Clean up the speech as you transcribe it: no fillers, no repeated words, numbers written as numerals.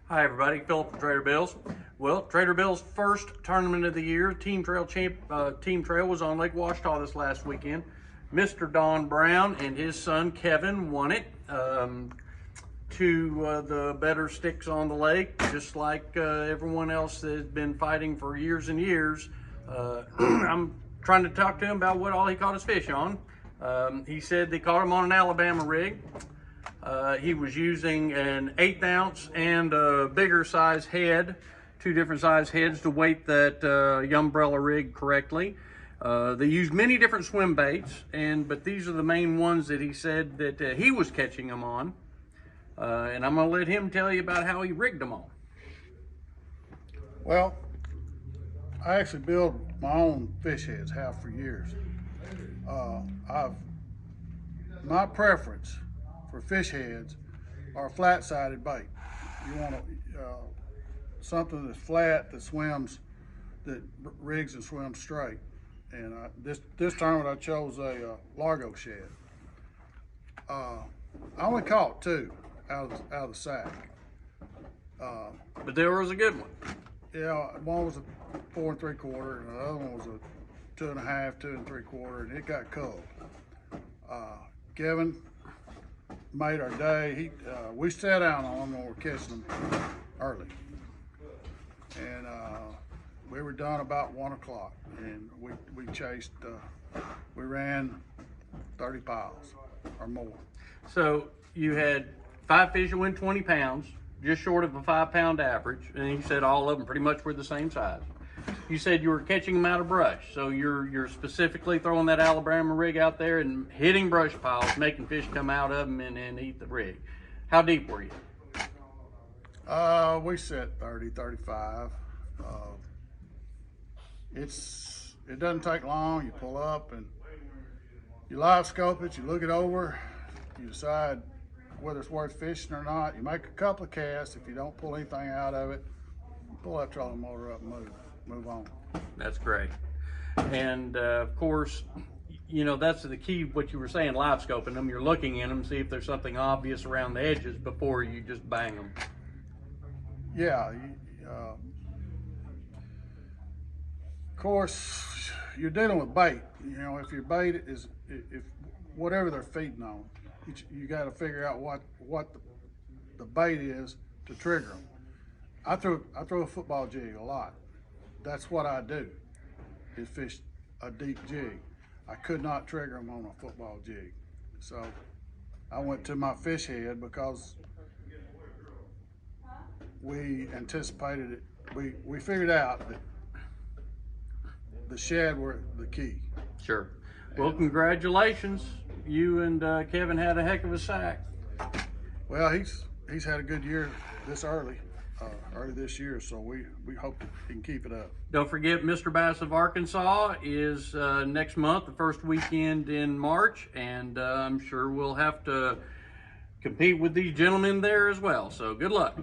Hi everybody, Philip from Trader Bill's. Well, Trader Bill's first tournament of the year, Team Trail was on Lake Ouachita this last weekend. Mr. Don Brown and his son Kevin won it. To the better sticks on the lake, just like everyone else that has been fighting for years and years. I'm trying to talk to him about what all he caught his fish on. He said they caught him on an Alabama rig. He was using an 1/8 ounce and a bigger size head, two different size heads to weight that umbrella rig correctly. They used many different swim baits, but these are the main ones that he said that he was catching them on. And I'm going to let him tell you about how he rigged them on. Well, I actually build my own fish heads, have for years. My preference for fish heads are flat-sided bait. You want something that's flat, that swims, that rigs and swims straight. And this tournament I chose a Largo shad. I only caught 2 out of the sack. But there was a good one. Yeah, one was a 4 3/4, and the other one was a 2 1/2, 2 3/4, and it got culled. Kevin made our day. We sat down on them when we were catching them early, and we were done about 1 o'clock, and we chased. We ran 30 piles or more. So you had 5 fish that went 20 pounds, just short of a 5-pound average, and he said all of them pretty much were the same size. You said you were catching them out of brush, so you're specifically throwing that Alabama rig out there and hitting brush piles, making fish come out of them and eat the rig. How deep were you? We set 30, 35. It doesn't take long. You pull up and you live scope it, you look it over, you decide whether it's worth fishing or not. You make a couple of casts. If you don't pull anything out of it, you pull that trolling motor up and move on. That's great. And of course, you know, that's the key, what you were saying, live scoping them. You're looking in them, see if there's something obvious around the edges before you just bang them. Yeah. Of course, you're dealing with bait. You know, if your bait is, if whatever they're feeding on, you got to figure out what the bait is to trigger them. I throw a football jig a lot. That's what I do, is fish a deep jig. I could not trigger them on a football jig. So I went to my fish head because we anticipated it. We figured out that the shad were the key. Sure. Well, congratulations. You and Kevin had a heck of a sack. Well, he's had a good year this early this year, so we hope he can keep it up. Don't forget, Mr. Bass of Arkansas is next month, the first weekend in March, and I'm sure we'll have to compete with these gentlemen there as well. So good luck.